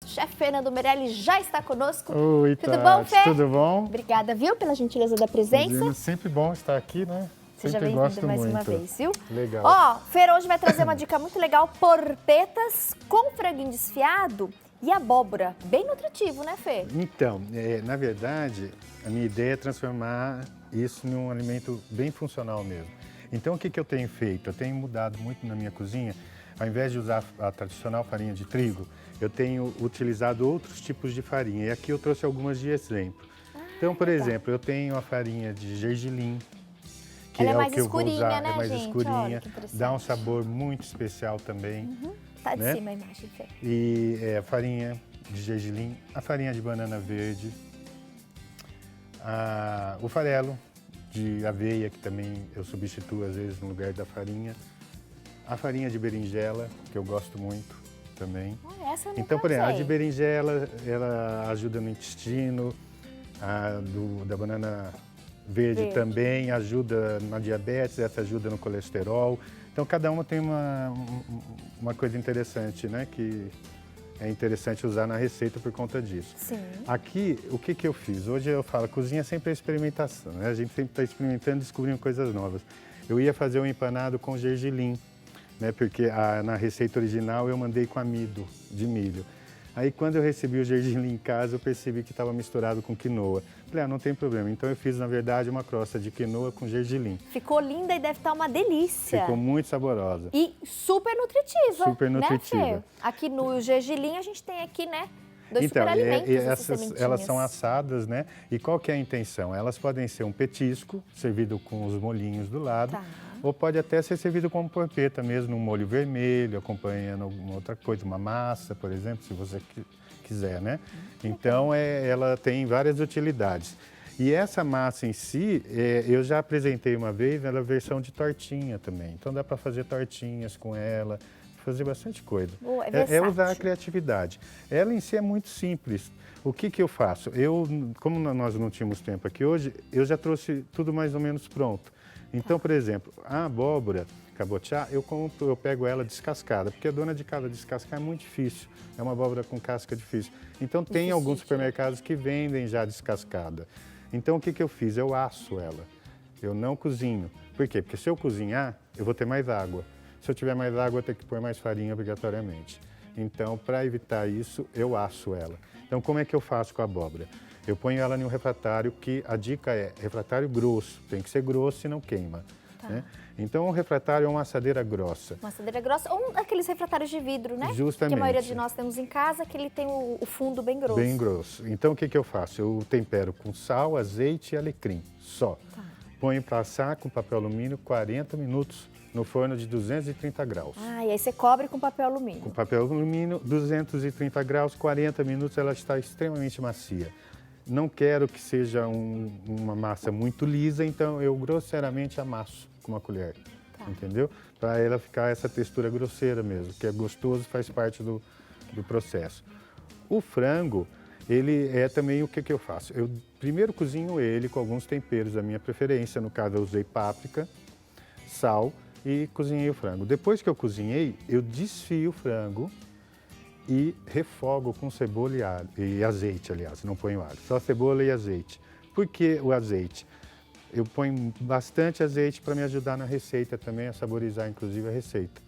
chefe Fernando Meirelles já está conosco. Oi, Tudo Tati, bom, Fê? tudo bom? Obrigada, viu, pela gentileza da presença. Imagina, sempre bom estar aqui, né? Seja Sempre bem-vindo gosto mais muito. uma vez, viu? Legal. Ó, Fer hoje vai trazer uma dica muito legal, porpetas com franguinho desfiado e abóbora. Bem nutritivo, né, Fê? Então, na verdade, a minha ideia é transformar isso num alimento bem funcional mesmo. Então, o que eu tenho feito? Eu tenho mudado muito na minha cozinha. Ao invés de usar a tradicional farinha de trigo, eu tenho utilizado outros tipos de farinha. E aqui eu trouxe algumas de exemplo. Então, por exemplo, eu tenho a farinha de gergelim, que ela é mais o que eu vou escurinha, usar, né, é mais gente? escurinha, Olha que interessante. dá um sabor muito especial também. Tá de né? cima a imagem, Fê. E a farinha de gergelim, a farinha de banana verde, o farelo de aveia, que também eu substituo às vezes no lugar da farinha, a farinha de berinjela, que eu gosto muito também. Olha, essa eu nunca Então, por exemplo, a de usei. berinjela, ela ajuda no intestino, da banana verde também ajuda na diabetes, essa ajuda no colesterol. Então, cada uma tem uma coisa interessante, né? Que é interessante usar na receita por conta disso. Sim. Aqui, o que eu fiz? Hoje eu falo, cozinha sempre é experimentação, né? A gente sempre está experimentando, descobrindo coisas novas. Eu ia fazer um empanado com gergelim, né? Porque na receita original eu mandei com amido de milho. Aí, quando eu recebi o gergelim em casa, eu percebi que estava misturado com quinoa. Falei, não tem problema. Então, eu fiz, na verdade, uma crosta de quinoa com gergelim. Ficou linda e deve estar uma delícia. Ficou muito saborosa. E super nutritiva. Super nutritiva. Né, Fê? Aqui no gergelim a gente tem aqui, né? Dois Então, super alimentos, elas são assadas, né? E qual que é a intenção? Elas podem ser um petisco, servido com os molhinhos do lado, Tá. ou pode até ser servido como porpeta mesmo, num molho vermelho, acompanhando alguma outra coisa, uma massa, por exemplo, se você quiser, né? Então, ela tem várias utilidades. E essa massa em si, eu já apresentei uma vez na versão de tortinha também. Então, dá para fazer tortinhas com ela, fazer bastante coisa. É usar a criatividade. Ela em si é muito simples. O que eu faço? Como nós não tínhamos tempo aqui hoje, eu já trouxe tudo mais ou menos pronto. Então, por exemplo, a abóbora cabotiá, eu pego ela descascada, porque a dona de casa descascar é muito difícil. É uma abóbora com casca difícil. Então, tem alguns supermercados que vendem já descascada. Então, o que eu fiz? Eu asso ela. Eu não cozinho. Por quê? Porque se eu cozinhar, eu vou ter mais água. Se eu tiver mais água, eu vou ter que pôr mais farinha obrigatoriamente. Então, para evitar isso, eu asso ela. Então, como é que eu faço com a abóbora? Eu ponho ela em um refratário que a dica é refratário grosso. Tem que ser grosso e não queima. Tá. Né? Então, um refratário é uma assadeira grossa. Uma assadeira grossa ou aqueles refratários de vidro, né? Justamente. Que a maioria de nós temos em casa, que ele tem o fundo bem grosso. Bem grosso. Então, o que eu faço? Eu tempero com sal, azeite e alecrim, só. Tá. Ponho para assar com papel alumínio 40 minutos no forno de 230 graus. E aí você cobre com papel alumínio. Com papel alumínio, 230 graus, 40 minutos, ela está extremamente macia. Não quero que seja uma massa muito lisa, então eu grosseiramente amasso com uma colher, entendeu? Para ela ficar essa textura grosseira mesmo, que é gostoso, faz parte do processo. O frango, ele é também o que eu faço? Eu primeiro cozinho ele com alguns temperos da minha preferência, no caso eu usei páprica, sal e cozinhei o frango. Depois que eu cozinhei, eu desfio o frango e refogo com cebola e azeite, aliás, não ponho alho, só cebola e azeite. Por que o azeite? Eu ponho bastante azeite para me ajudar na receita também, a saborizar inclusive a receita.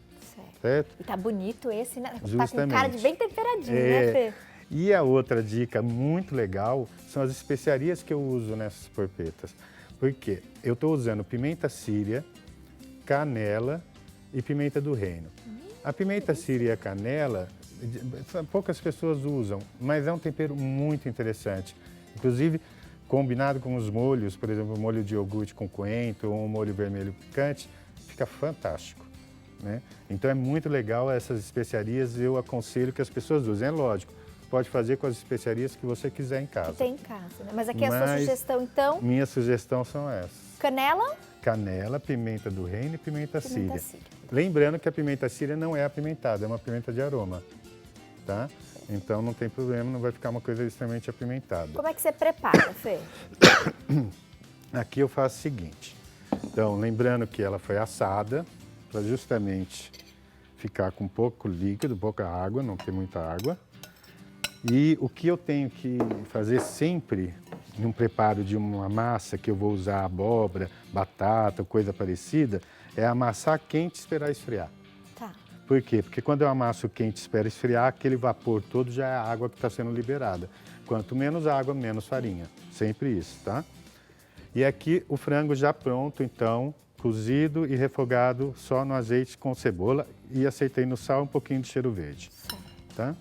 Certo? E tá bonito esse, né? Justamente. Tá com cara de bem temperadinho, né, Fê? E a outra dica muito legal são as especiarias que eu uso nessas porpetas. Por quê? Eu estou usando pimenta síria, canela e pimenta do reino. A pimenta síria e a canela, poucas pessoas usam, mas é um tempero muito interessante. Inclusive, combinado com os molhos, por exemplo, o molho de iogurte com coentro ou um molho vermelho picante, fica fantástico. Né? Então é muito legal essas especiarias, eu aconselho que as pessoas usem. É lógico, pode fazer com as especiarias que você quiser em casa. Que tem em casa, né? Mas aqui a sua sugestão, então? Minha sugestão são essas. Canela? Canela, pimenta do reino e pimenta síria. Lembrando que a pimenta síria não é apimentada, é uma pimenta de aroma, tá? Então não tem problema, não vai ficar uma coisa extremamente apimentada. Como é que você prepara, Fê? Aqui eu faço o seguinte. Então, lembrando que ela foi assada, para justamente ficar com pouco líquido, pouca água, não ter muita água. E o que eu tenho que fazer sempre, num preparo de uma massa que eu vou usar abóbora, batata, coisa parecida, é amassar quente e esperar esfriar. Tá. Por quê? Porque quando eu amasso quente e espero esfriar, aquele vapor todo já é a água que está sendo liberada. Quanto menos água, menos farinha. Sempre isso, tá? E aqui o frango já pronto, então, cozido e refogado só no azeite com cebola e acertei no sal um pouquinho de cheiro verde, tá?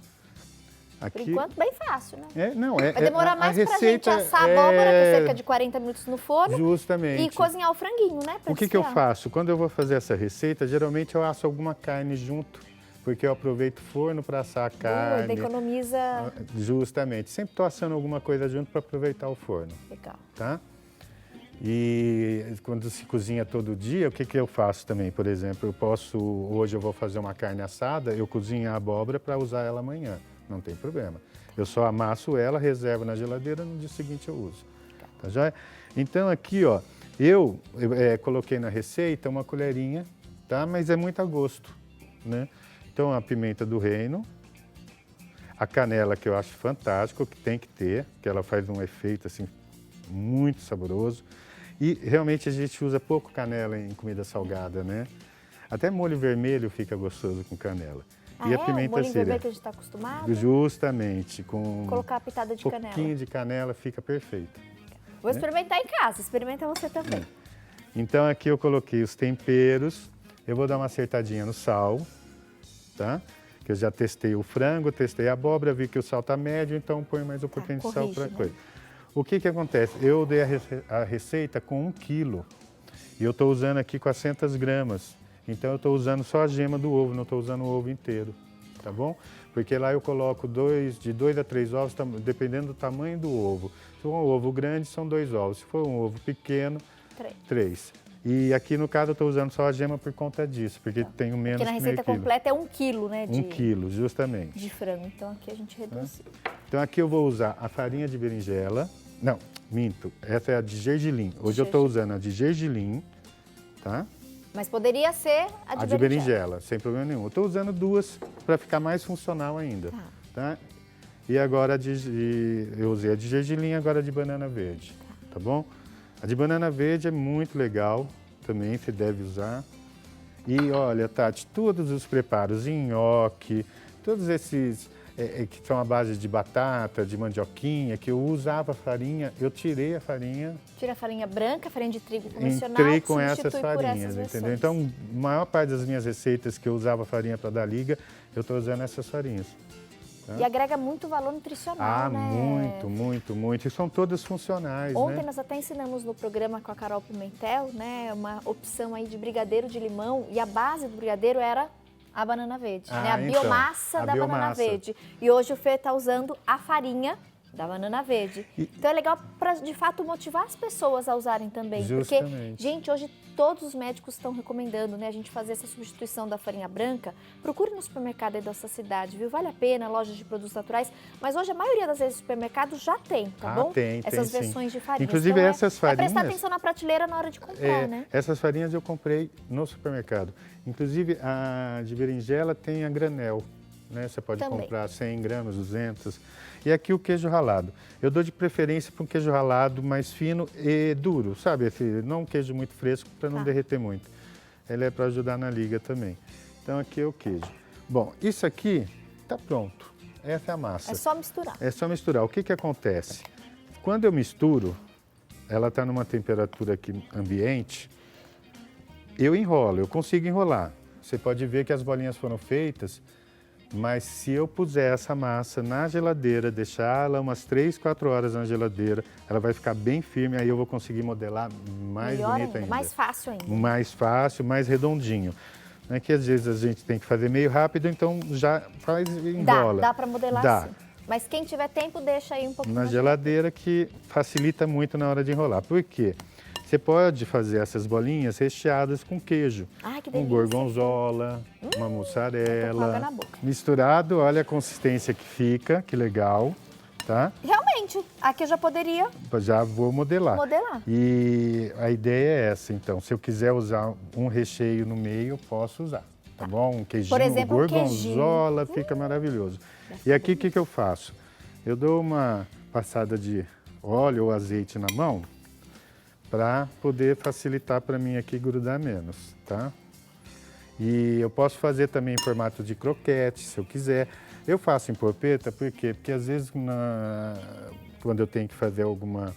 Por enquanto, bem fácil, né? Vai Vai demorar mais pra gente assar a abóbora, que é cerca de 40 minutos no forno. Justamente. E cozinhar o franguinho, né? O que eu faço? Quando eu vou fazer essa receita, geralmente eu asso alguma carne junto, porque eu aproveito o forno para assar a carne. Boa, economiza... Justamente. Sempre estou assando alguma coisa junto para aproveitar o forno. Legal. Tá? E quando se cozinha todo dia, o que eu faço também? Por exemplo, hoje eu vou fazer uma carne assada, eu cozinho a abóbora para usar ela amanhã. Não tem problema. Eu só amasso ela, reservo na geladeira, no dia seguinte eu uso. Tá joia? Então aqui, ó, eu coloquei na receita uma colherinha, tá? Mas é muito a gosto, né? Então a pimenta do reino, a canela que eu acho fantástico, que tem que ter, que ela faz um efeito assim muito saboroso. E realmente a gente usa pouco canela em comida salgada, né? Até molho vermelho fica gostoso com canela. E a pimenta o molho síria. vermelho que a gente está acostumado? Justamente, com colocar a pitada de canela. Um pouquinho de canela fica perfeito. Vou experimentar em casa, experimenta você também. Então aqui eu coloquei os temperos, eu vou dar uma acertadinha no sal, tá? Que eu já testei o frango, testei a abóbora, vi que o sal tá médio, então põe mais um pouquinho de sal para coisa. O que acontece? Eu dei a receita com 1 quilo e eu estou usando aqui 400 gramas. Então eu estou usando só a gema do ovo, não estou usando o ovo inteiro, tá bom? Porque lá eu coloco de 2 a 3 ovos, dependendo do tamanho do ovo. Se for um ovo grande, são 2 ovos. Se for um ovo pequeno, 3. E aqui no caso eu estou usando só a gema por conta disso, porque tenho menos que meio quilo. Porque na receita completa é 1 quilo, né? 1 quilo, justamente. De frango, então aqui a gente reduziu. Então aqui eu vou usar a farinha de berinjela, não, minto, essa é a de gergelim. Hoje eu estou usando a de gergelim, tá? Mas poderia ser a de berinjela, sem problema nenhum. Eu estou usando 2 para ficar mais funcional ainda. Tá? E agora eu usei a de gergelim, agora a de banana verde. Tá bom? A de banana verde é muito legal, também você deve usar. E olha, Tati, todos os preparos, nhoque, todos esses que são a base de batata, de mandioquinha, que eu usava farinha, eu tirei a farinha. Tira a farinha branca, farinha de trigo convencional, entrei com essas farinhas, entendeu? Então, a maior parte das minhas receitas que eu usava farinha para dar liga, eu estou usando essas farinhas. Tá? E agrega muito valor nutricional, né? Muito, muito, muito. E são todas funcionais, Ontem nós até ensinamos no programa com a Carol Pimentel, né, uma opção aí de brigadeiro de limão, e a base do brigadeiro era a banana verde, né? A biomassa da banana verde. E hoje o Fê está usando a farinha da banana verde. Então é legal para, de fato, motivar as pessoas a usarem também. Justamente. Porque, gente, hoje todos os médicos estão recomendando, né, a gente fazer essa substituição da farinha branca. Procure no supermercado aí da sua cidade, viu? Vale a pena, lojas de produtos naturais. Mas hoje a maioria das vezes o supermercado já tem, tá bom? Essas versões de farinha. Inclusive então, essas farinhas... É prestar atenção na prateleira na hora de comprar, né? Essas farinhas eu comprei no supermercado. Inclusive a de berinjela tem a granel, né? Você pode comprar 100 gramas, 200. E aqui o queijo ralado. Eu dou de preferência para um queijo ralado mais fino e duro, sabe? Não um queijo muito fresco para não derreter muito. Ele é para ajudar na liga também. Então aqui é o queijo. Bom, isso aqui está pronto. Essa é a massa. É só misturar. É só misturar. O que acontece? Quando eu misturo, ela está numa temperatura aqui ambiente, eu enrolo, eu consigo enrolar. Você pode ver que as bolinhas foram feitas, mas se eu puser essa massa na geladeira, deixar ela umas 3, 4 horas na geladeira, ela vai ficar bem firme, aí eu vou conseguir modelar mais bonita ainda. Mais fácil ainda. Mais fácil, mais redondinho. Não é que às vezes a gente tem que fazer meio rápido, então já faz e enrola. Dá para modelar assim. Mas quem tiver tempo, deixa aí um pouquinho na geladeira, que facilita muito na hora de enrolar. Por quê? Você pode fazer essas bolinhas recheadas com queijo. Ai, que delícia. Um gorgonzola, uma mussarela. Água na boca. Misturado, olha a consistência que fica, que legal, tá? Realmente, aqui eu já poderia... Já vou modelar. E a ideia é essa, então. Se eu quiser usar um recheio no meio, eu posso usar, tá bom? Um queijinho, por exemplo, gorgonzola, fica maravilhoso. E aqui o que eu faço? Eu dou uma passada de óleo ou azeite na mão para poder facilitar para mim aqui grudar menos, tá? E eu posso fazer também em formato de croquete, se eu quiser. Eu faço em polpeta, por quê? Porque às vezes quando eu tenho que fazer alguma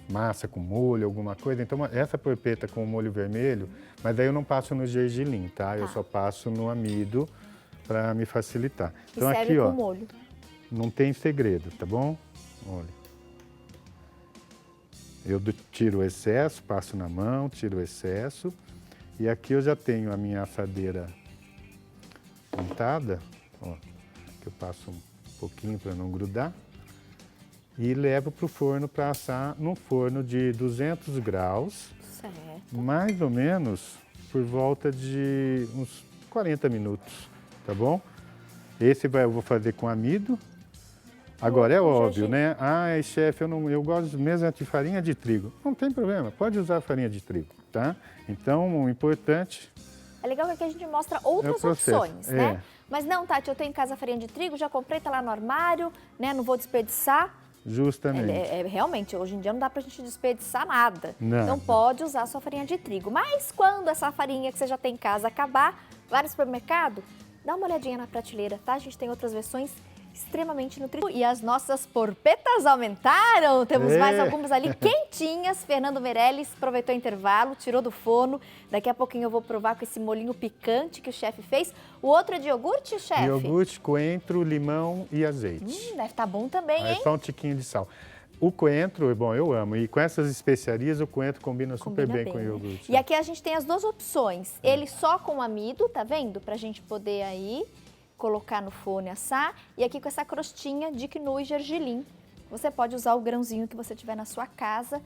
massa com molho, alguma coisa, então essa polpeta com o molho vermelho, mas daí eu não passo no gergelim, tá? Eu só passo no amido para me facilitar. Então e serve aqui, com ó, molho. não tem segredo, tá bom? Olha. Eu tiro o excesso, passo na mão, tiro o excesso. E aqui eu já tenho a minha assadeira untada, ó, que eu passo um pouquinho para não grudar. E levo para o forno para assar num forno de 200 graus, Certo. mais ou menos por volta de uns 40 minutos, tá bom? Eu vou fazer com amido. Agora é óbvio, né? Ah, chefe, eu gosto mesmo de farinha de trigo. Não tem problema, pode usar farinha de trigo, tá? Então, o importante... É legal que aqui a gente mostra outras opções, né? Mas não, Tati, eu tenho em casa farinha de trigo, já comprei, tá lá no armário, né? Não vou desperdiçar. Justamente. Realmente, hoje em dia não dá pra gente desperdiçar nada. Não. Então pode usar a sua farinha de trigo. Mas quando essa farinha que você já tem em casa acabar, vai no supermercado, dá uma olhadinha na prateleira, tá? A gente tem outras versões extremamente nutritivas. E as nossas porpetas aumentaram. Temos mais algumas ali quentinhas. Fernando Meirelles aproveitou o intervalo, tirou do forno. Daqui a pouquinho eu vou provar com esse molhinho picante que o chefe fez. O outro é de iogurte, chefe? Iogurte, coentro, limão e azeite. Deve estar bom também, hein? É só um tiquinho de sal. O coentro, bom, eu amo. E com essas especiarias, o coentro combina super bem com o iogurte. E aqui a gente tem as duas opções. Ele só com amido, tá vendo? Pra gente poder aí colocar no forno e assar. E aqui com essa crostinha de quinoa e gergelim. Você pode usar o grãozinho que você tiver na sua casa,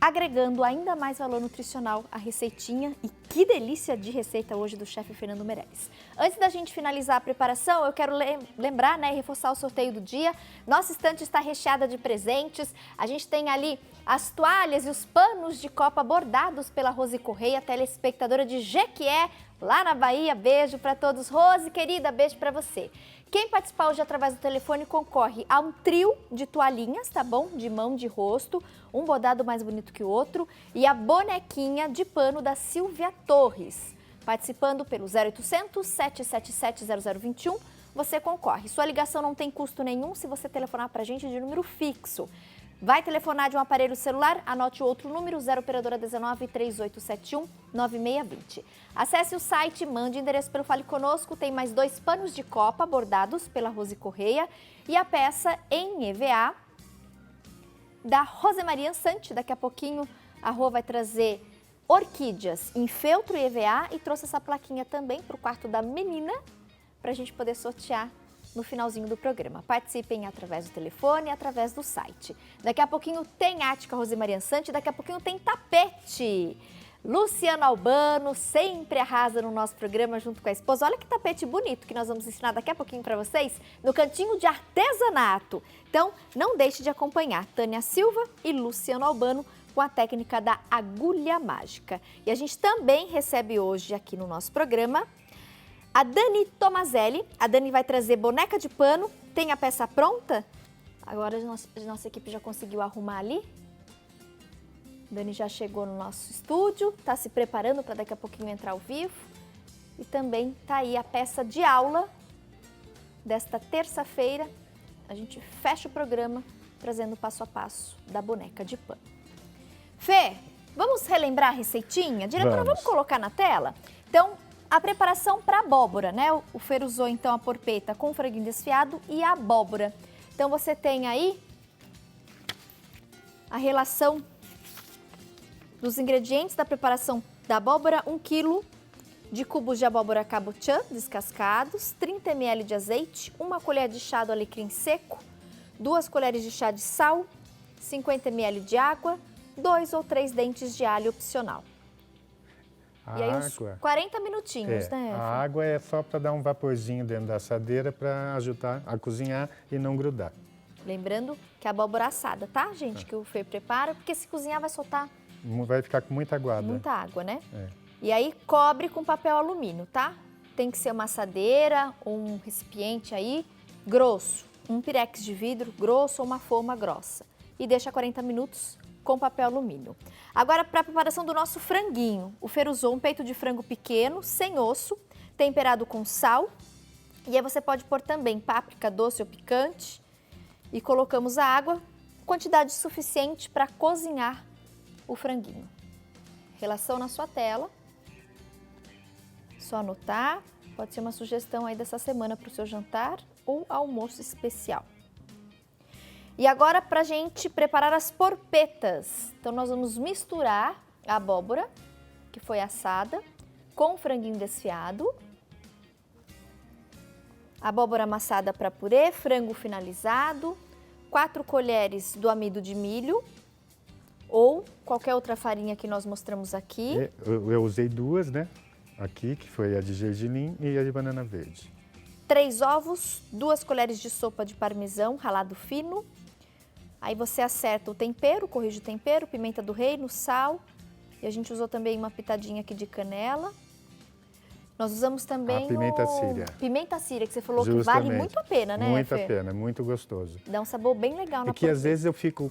agregando ainda mais valor nutricional à receitinha. E que delícia de receita hoje do chefe Fernando Meirelles. Antes da gente finalizar a preparação, eu quero lembrar, né, e reforçar o sorteio do dia. Nossa estante está recheada de presentes. A gente tem ali as toalhas e os panos de copa bordados pela Rose Correia, telespectadora de Jequié, lá na Bahia. Beijo para todos. Rose, querida, beijo para você. Quem participar hoje através do telefone concorre a um trio de toalhinhas, tá bom? De mão, de rosto, um bordado mais bonito que o outro e a bonequinha de pano da Silvia Torres. Participando pelo 0800 777 0021, você concorre. Sua ligação não tem custo nenhum se você telefonar pra gente de número fixo. Vai telefonar de um aparelho celular, anote o outro número, 0 operadora 19 3871 9620. Acesse o site, mande endereço pelo Fale Conosco, tem mais 2 panos de copa bordados pela Rose Correia e a peça em EVA da Rosemaria Ansante. Daqui a pouquinho a Rô vai trazer orquídeas em feltro e EVA e trouxe essa plaquinha também para o quarto da menina para a gente poder sortear no finalzinho do programa. Participem através do telefone e através do site. Daqui a pouquinho tem Ática Rosemaria Ansante, daqui a pouquinho tem tapete. Luciano Albano sempre arrasa no nosso programa junto com a esposa. Olha que tapete bonito que nós vamos ensinar daqui a pouquinho para vocês no cantinho de artesanato. Então, não deixe de acompanhar Tânia Silva e Luciano Albano com a técnica da agulha mágica. E a gente também recebe hoje aqui no nosso programa a Dani Tomazelli. A Dani vai trazer boneca de pano. Tem a peça pronta? Agora a nossa equipe já conseguiu arrumar ali. Dani já chegou no nosso estúdio, está se preparando para daqui a pouquinho entrar ao vivo. E também está aí a peça de aula desta terça-feira. A gente fecha o programa trazendo o passo a passo da boneca de pano. Fê, vamos relembrar a receitinha? Diretora, vamos colocar na tela? Então, a preparação para abóbora, né? O Fer usou então a porpeta com franguinho desfiado e a abóbora. Então você tem aí a relação dos ingredientes da preparação da abóbora: 1 kg de cubos de abóbora cabotiã descascados, 30 ml de azeite, 1 colher de chá do alecrim seco, 2 colheres de chá de sal, 50 ml de água, 2 ou 3 dentes de alho opcional. E aí uns 40 minutinhos, né? A água é só para dar um vaporzinho dentro da assadeira para ajudar a cozinhar e não grudar. Lembrando que a abóbora assada, tá, gente? Que o Fê prepara, porque se cozinhar vai soltar... Vai ficar com muita aguada. Muita água, né? E aí cobre com papel alumínio, tá? Tem que ser uma assadeira ou um recipiente aí grosso, um pirex de vidro grosso ou uma forma grossa. E deixa 40 minutos com papel alumínio. Agora, para a preparação do nosso franguinho. O Fer usou um peito de frango pequeno, sem osso, temperado com sal. E aí você pode pôr também páprica doce ou picante. E colocamos a água, quantidade suficiente para cozinhar o franguinho. Relação na sua tela. Só anotar. Pode ser uma sugestão aí dessa semana para o seu jantar ou almoço especial. E agora, para a gente preparar as porpetas. Então, nós vamos misturar a abóbora, que foi assada, com o franguinho desfiado. Abóbora amassada para purê, frango finalizado, 4 colheres do amido de milho ou qualquer outra farinha que nós mostramos aqui. Eu usei 2, né? Aqui, que foi a de gergelim e a de banana verde. 3 ovos, 2 colheres de sopa de parmesão ralado fino. Aí você acerta o tempero, corrige o tempero, pimenta do reino, sal. E a gente usou também uma pitadinha aqui de canela. Nós usamos também a pimenta síria. Pimenta síria, que você falou Justamente. que vale muito a pena, né, Muito Fê? a pena, muito gostoso. Dá um sabor bem legal na E que às vezes eu fico,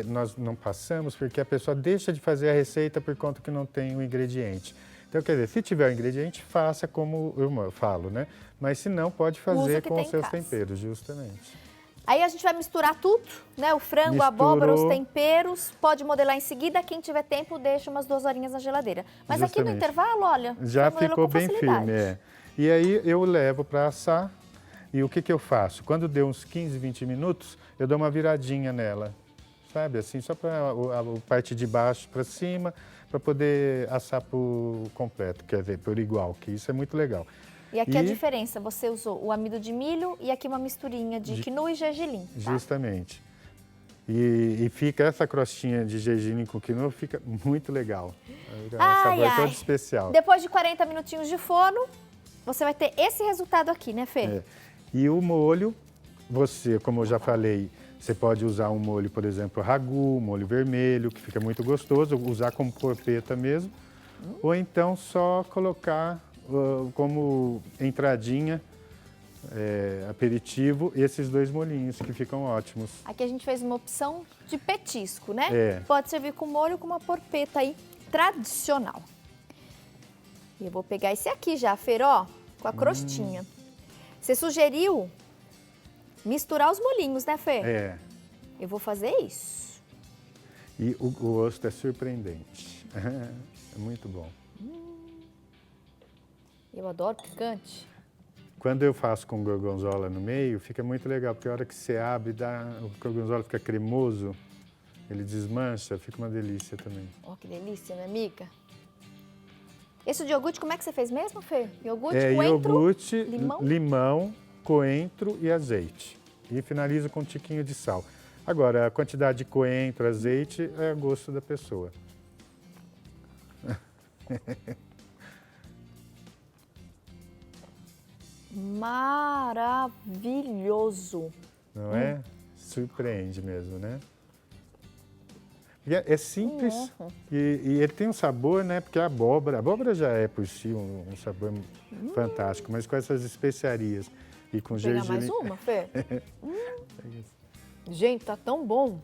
nós não passamos porque a pessoa deixa de fazer a receita por conta que não tem o ingrediente. Então, quer dizer, se tiver o ingrediente, faça como eu falo, né? Mas se não, pode fazer com os seus temperos, justamente. Aí a gente vai misturar tudo, né? O frango, a abóbora, os temperos. Pode modelar em seguida. Quem tiver tempo, deixa umas 2 horinhas na geladeira. Mas Justamente. aqui no intervalo, olha, já ficou bem firme, E aí eu levo para assar. E o que eu faço? Quando deu uns 15, 20 minutos, eu dou uma viradinha nela. Sabe, assim, só para a parte de baixo para cima, para poder assar por completo, quer dizer, por igual, que isso é muito legal. E aqui a diferença, você usou o amido de milho e aqui uma misturinha de quinoa e gergelim. Tá? Justamente. E fica essa crostinha de gergelim com quinoa, fica muito legal. É um sabor todo especial. Depois de 40 minutinhos de forno, você vai ter esse resultado aqui, né, Fê? E o molho, você, como eu já falei, você pode usar um molho, por exemplo, ragu, molho vermelho, que fica muito gostoso, usar como porpeta mesmo. Ou então só colocar como entradinha, aperitivo, esses 2 molhinhos que ficam ótimos. Aqui a gente fez uma opção de petisco, né? É. Pode servir com molho, com uma porpeta aí tradicional. E eu vou pegar esse aqui já, Fer, ó, com a crostinha. Você sugeriu misturar os molhinhos, né, Fê? Eu vou fazer isso. E o gosto é surpreendente. É muito bom. Eu adoro picante. Quando eu faço com gorgonzola no meio, fica muito legal, porque a hora que você abre, o gorgonzola fica cremoso, ele desmancha, fica uma delícia também. Ó, que delícia, minha amiga. Esse de iogurte, como é que você fez mesmo, Fê? Iogurte, coentro, iogurte, limão, coentro e azeite. E finalizo com um tiquinho de sal. Agora, a quantidade de coentro, azeite, é a gosto da pessoa. Maravilhoso. Não é? Surpreende mesmo, né? É simples e ele tem um sabor, né? Porque a abóbora já é por si um sabor fantástico, mas com essas especiarias e com gergelim... Vou pegar mais uma, Fê? Gente, tá tão bom.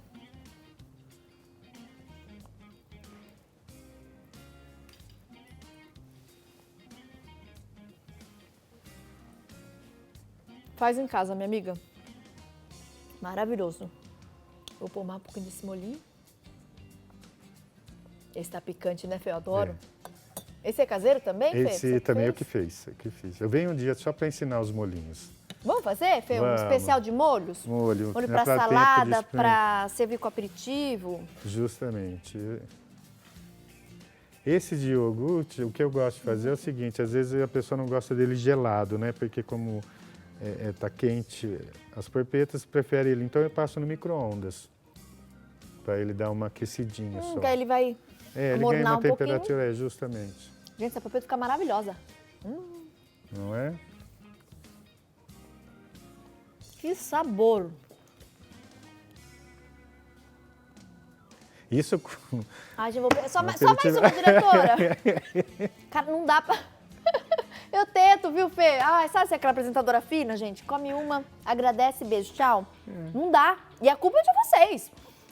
Faz em casa, minha amiga. Maravilhoso. Vou pôr um pouquinho desse molhinho. Esse tá picante, né, Fê? Eu adoro. Esse é caseiro também, Fê? Esse também é o que fiz. Eu venho um dia só para ensinar os molhinhos. Vamos fazer, Fê? Vamos. Um especial de molhos? Molho para salada, para servir com aperitivo. Justamente. Esse de iogurte, o que eu gosto de fazer é o seguinte, às vezes a pessoa não gosta dele gelado, né? Porque como tá quente, as porpetas preferem ele. Então eu passo no micro-ondas, para ele dar uma aquecidinha só. Que aí ele vai ele ganha uma temperatura, justamente. Gente, essa porpeta fica maravilhosa. Não é? Que sabor! Isso... Ai, já vou... Só mais uma, diretora! Cara, não dá pra... Eu tento, viu, Fê? Ah, sabe aquela apresentadora fina, gente? Come uma, agradece, beijo, tchau. Não dá. E a culpa é de vocês.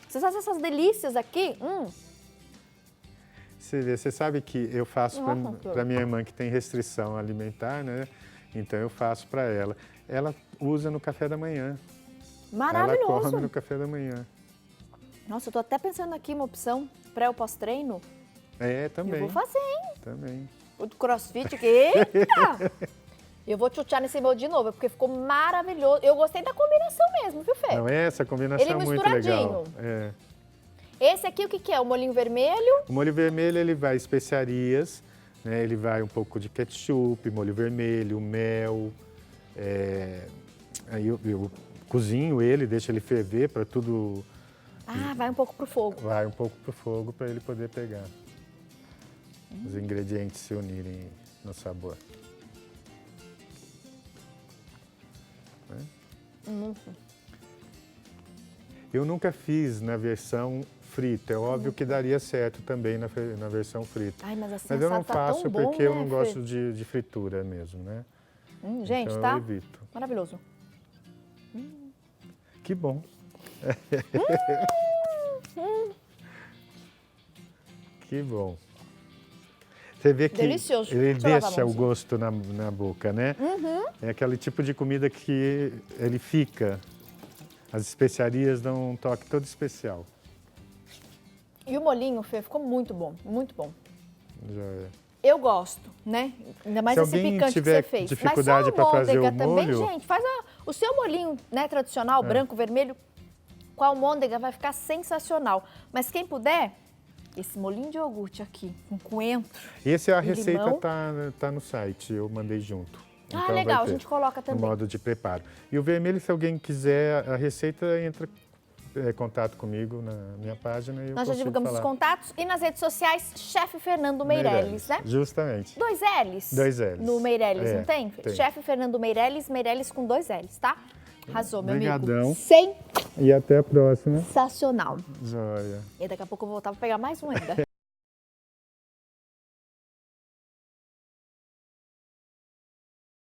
Vocês fazem essas delícias aqui. Você sabe que eu faço para minha irmã que tem restrição alimentar, né? Então eu faço para ela. Ela usa no café da manhã. Maravilhoso. Ela come no café da manhã. Nossa, eu tô até pensando aqui uma opção pré ou pós-treino. Também. Eu vou fazer, hein? Também. O do crossfit aqui. Eita! Eu vou chuchar nesse bolo de novo, porque ficou maravilhoso. Eu gostei da combinação mesmo, viu, Fê? Não, essa combinação Ele é muito legal. misturadinho. É. Esse aqui, o que é? O molhinho vermelho? O molho vermelho, ele vai especiarias, né? Ele vai um pouco de ketchup, molho vermelho, mel. Aí eu cozinho ele, deixo ele ferver para tudo... Ah, vai um pouco pro fogo. Vai um pouco pro fogo para ele poder pegar. Os ingredientes se unirem no sabor. Eu nunca fiz na versão frita. É óbvio que daria certo também na versão frita. Ai, mas assim, Mas eu não assado tá tão faço bom, porque eu né, não Fê? gosto de fritura mesmo, né? Gente, então tá eu evito. maravilhoso. Que bom. Que bom. Você vê que Delicioso. ele Deixa eu lavar a deixa o mãozinha. gosto na boca, né? É aquele tipo de comida que ele fica. As especiarias dão um toque todo especial. E o molinho, Fê, ficou muito bom, muito bom. Joia. Eu gosto, né? Ainda mais Se esse alguém picante que tiver você fez. dificuldade pra fazer o também, molho- gente, faz o seu molinho, né, tradicional, branco, vermelho, com a almôndega vai ficar sensacional. Mas quem puder, esse molinho de iogurte aqui, com coentro. Esse a E receita limão. tá no site, eu mandei junto. Ah, Então vai legal, a ter gente coloca no também. modo de preparo. E o vermelho, se alguém quiser a receita, entra em contato comigo na minha página e eu Nós já consigo divulgamos os falar. contatos e nas redes sociais, Chefe Fernando Meirelles, né? Justamente. 2 L's. 2 L's. No Meirelles, É, não tem? tem. Chefe Fernando Meirelles, Meirelles com 2 L's, tá? Arrasou, meu Obrigadão. amigo. E até a próxima. Sensacional. Joia. E daqui a pouco eu vou voltar para pegar mais um ainda.